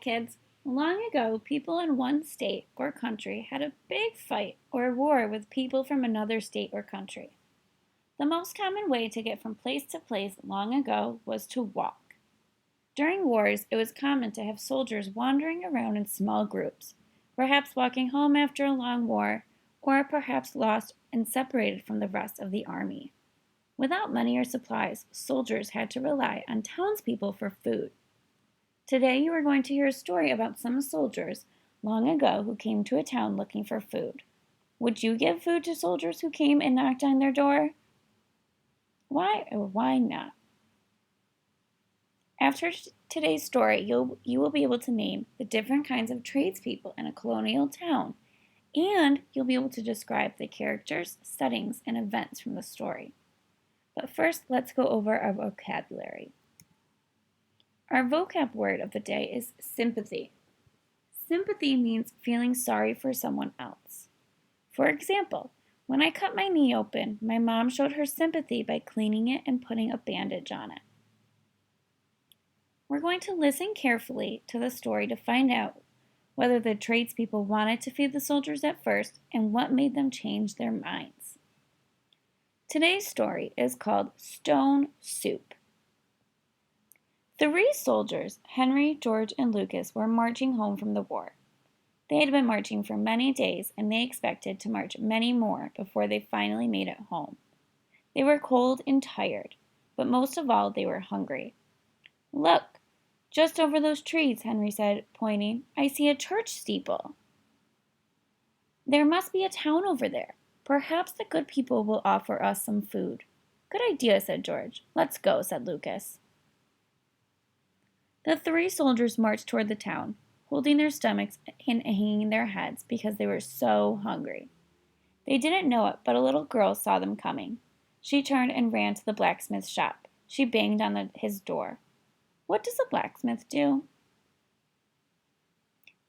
kids. Long ago, people in one state or country had a big fight or war with people from another state or country. The most common way to get from place to place long ago was to walk. During wars, it was common to have soldiers wandering around in small groups, perhaps walking home after a long war, or perhaps lost and separated from the rest of the army. Without money or supplies, soldiers had to rely on townspeople for food. Today you are going to hear a story about some soldiers long ago who came to a town looking for food. Would you give food to soldiers who came and knocked on their door? Why or why not? After today's story, you will be able to name the different kinds of tradespeople in a colonial town, and you'll be able to describe the characters, settings, and events from the story. But first, let's go over our vocabulary. Our vocab word of the day is sympathy. Sympathy means feeling sorry for someone else. For example, when I cut my knee open, my mom showed her sympathy by cleaning it and putting a bandage on it. We're going to listen carefully to the story to find out whether the tradespeople wanted to feed the soldiers at first and what made them change their minds. Today's story is called Stone Soup. Three soldiers, Henry, George, and Lucas, were marching home from the war. They had been marching for many days, and they expected to march many more before they finally made it home. They were cold and tired, but most of all, they were hungry. "Look, just over those trees," Henry said, pointing. "I see a church steeple. There must be a town over there. Perhaps the good people will offer us some food." "Good idea," said George. "Let's go," said Lucas. The three soldiers marched toward the town, holding their stomachs and hanging their heads because they were so hungry. They didn't know it, but a little girl saw them coming. She turned and ran to the blacksmith's shop. She banged on his door. "What does a blacksmith do?"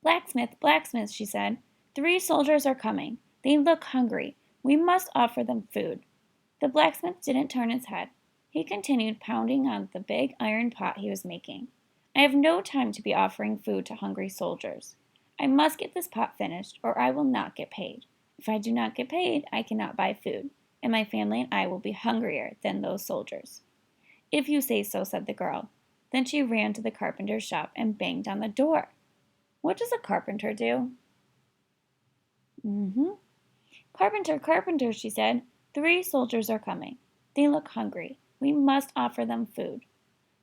"Blacksmith, blacksmith," she said. "Three soldiers are coming. They look hungry. We must offer them food." The blacksmith didn't turn his head. He continued pounding on the big iron pot he was making. "I have no time to be offering food to hungry soldiers. I must get this pot finished, or I will not get paid. If I do not get paid, I cannot buy food, and my family and I will be hungrier than those soldiers." "If you say so," said the girl. Then she ran to the carpenter's shop and banged on the door. "What does a carpenter do?" "Carpenter, carpenter," she said. "Three soldiers are coming. They look hungry. We must offer them food."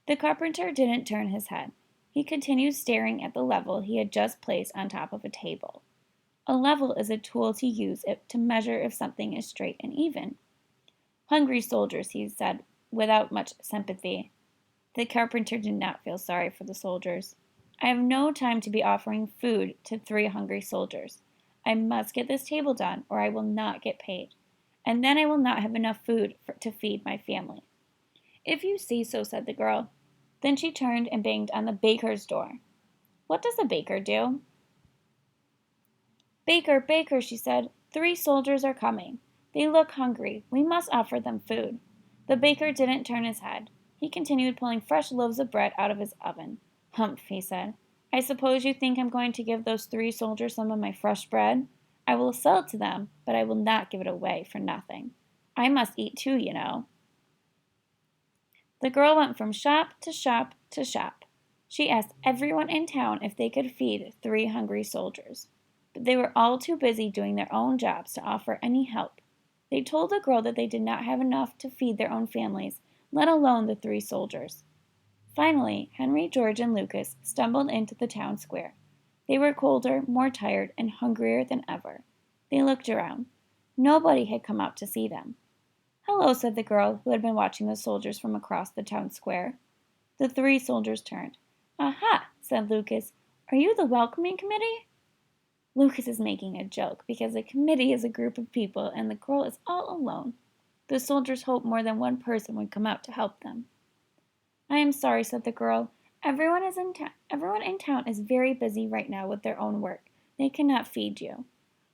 The carpenter didn't turn his head. He continued staring at the level he had just placed on top of a table. A level is a tool to use to measure if something is straight and even. "Hungry soldiers," he said, without much sympathy. The carpenter did not feel sorry for the soldiers. "I have no time to be offering food to three hungry soldiers. I must get this table done, or I will not get paid. And then I will not have enough food to feed my family." "If you say so," said the girl. Then she turned and banged on the baker's door. "What does a baker do?" "Baker, baker," she said. "Three soldiers are coming. They look hungry. We must offer them food." The baker didn't turn his head. He continued pulling fresh loaves of bread out of his oven. "Humph," he said. "I suppose you think I'm going to give those three soldiers some of my fresh bread? I will sell it to them, but I will not give it away for nothing. I must eat too, you know." The girl went from shop to shop to shop. She asked everyone in town if they could feed three hungry soldiers, but they were all too busy doing their own jobs to offer any help. They told the girl that they did not have enough to feed their own families, let alone the three soldiers. Finally, Henry, George, and Lucas stumbled into the town square. They were colder, more tired, and hungrier than ever. They looked around. Nobody had come out to see them. "Hello," said the girl who had been watching the soldiers from across the town square. The three soldiers turned. "Aha," said Lucas. "Are you the welcoming committee?" Lucas is making a joke because a committee is a group of people and the girl is all alone. The soldiers hoped more than one person would come out to help them. "I am sorry," said the girl. Everyone in town is very busy right now with their own work. They cannot feed you."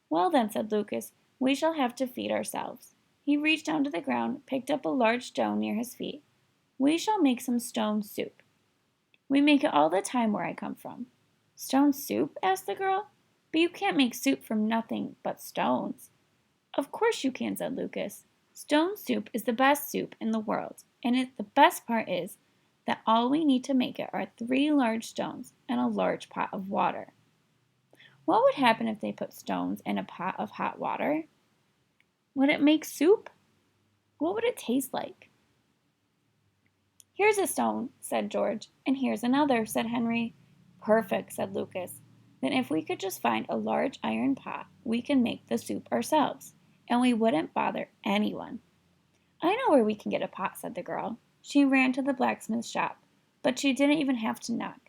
"Well then," said Lucas, "we shall have to feed ourselves." He reached down to the ground, picked up a large stone near his feet. "We shall make some stone soup. We make it all the time where I come from." Stone soup? Asked the girl. But you can't make soup from nothing but stones. Of course you can, said Lucas. Stone soup is the best soup in the world, and the best part is that all we need to make it are 3 large stones and a large pot of water. What would happen if they put stones in a pot of hot water? Would it make soup? What would it taste like? Here's a stone, said George, and here's another, said Henry. Perfect, said Lucas. Then if we could just find a large iron pot, we can make the soup ourselves, and we wouldn't bother anyone. I know where we can get a pot, said the girl. She ran to the blacksmith's shop, but she didn't even have to knock.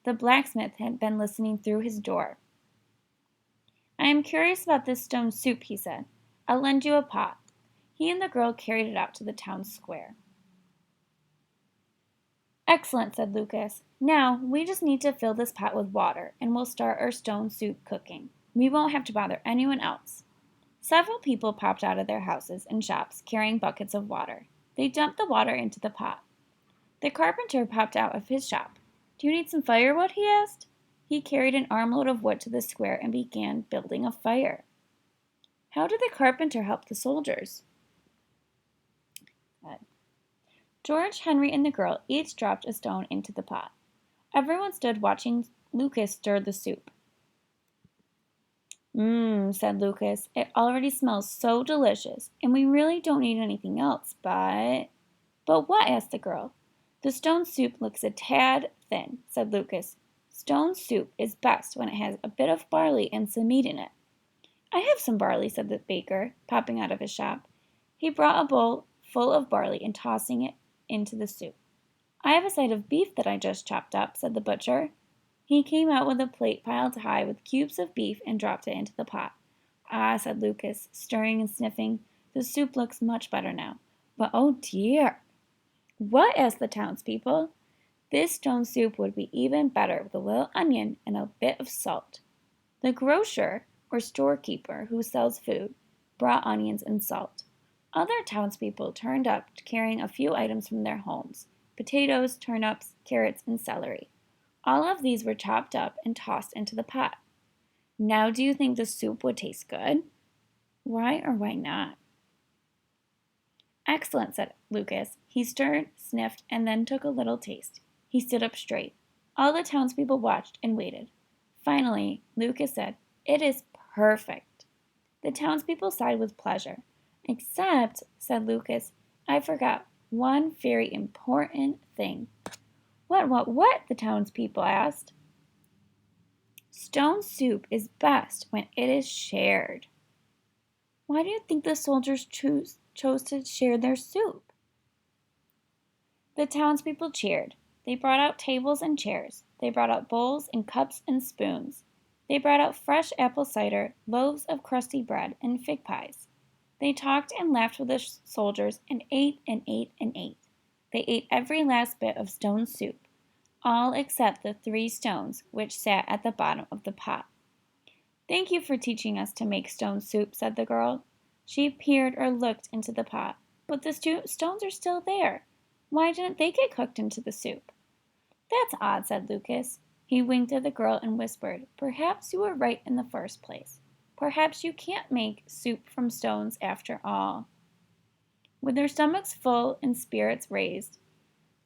The blacksmith had been listening through his door. I am curious about this stone soup, he said. I'll lend you a pot. He and the girl carried it out to the town square. Excellent, said Lucas. Now, we just need to fill this pot with water, and we'll start our stone soup cooking. We won't have to bother anyone else. Several people popped out of their houses and shops carrying buckets of water. They dumped the water into the pot. The carpenter popped out of his shop. Do you need some firewood? He asked. He carried an armload of wood to the square and began building a fire. How did the carpenter help the soldiers? George, Henry, and the girl each dropped a stone into the pot. Everyone stood watching Lucas stir the soup. Said Lucas. It already smells so delicious, and we really don't need anything else, but... But what? Asked the girl. The stone soup looks a tad thin, said Lucas. Stone soup is best when it has a bit of barley and some meat in it. I have some barley, said the baker, popping out of his shop. He brought a bowl full of barley and tossing it into the soup. I have a side of beef that I just chopped up, said the butcher. He came out with a plate piled high with cubes of beef and dropped it into the pot. Ah, said Lucas, stirring and sniffing. The soup looks much better now. But oh dear! What? Asked the townspeople. This stone soup would be even better with a little onion and a bit of salt. The grocer, or storekeeper who sells food, brought onions and salt. Other townspeople turned up carrying a few items from their homes, potatoes, turnips, carrots, and celery. All of these were chopped up and tossed into the pot. Now do you think the soup would taste good? Why or why not? Excellent, said Lucas. He stirred, sniffed, and then took a little taste. He stood up straight. All the townspeople watched and waited. Finally, Lucas said, It is perfect. The townspeople sighed with pleasure. Except, said Lucas, I forgot one very important thing. What? The townspeople asked. Stone soup is best when it is shared. Why do you think the soldiers chose to share their soup? The townspeople cheered. They brought out tables and chairs. They brought out bowls and cups and spoons. They brought out fresh apple cider, loaves of crusty bread, and fig pies. They talked and laughed with the soldiers and ate and ate and ate. They ate every last bit of stone soup, all except the 3 stones which sat at the bottom of the pot. Thank you for teaching us to make stone soup, said the girl. She peered or looked into the pot, but the stones are still there. Why didn't they get cooked into the soup? That's odd, said Lucas. He winked at the girl and whispered, Perhaps you were right in the first place. Perhaps you can't make soup from stones after all. With their stomachs full and spirits raised,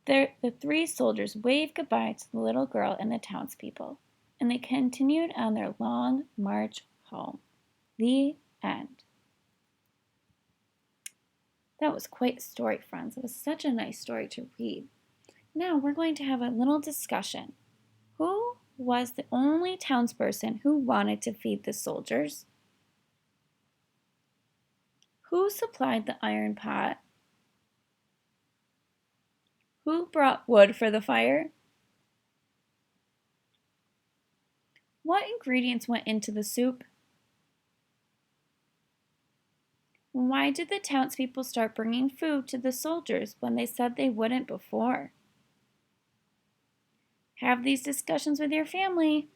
the 3 soldiers waved goodbye to the little girl and the townspeople, and they continued on their long march home. The end. That was quite a story, friends. It was such a nice story to read. Now we're going to have a little discussion. Who was the only townsperson who wanted to feed the soldiers? Who supplied the iron pot? Who brought wood for the fire? What ingredients went into the soup? Why did the townspeople start bringing food to the soldiers when they said they wouldn't before? Have these discussions with your family.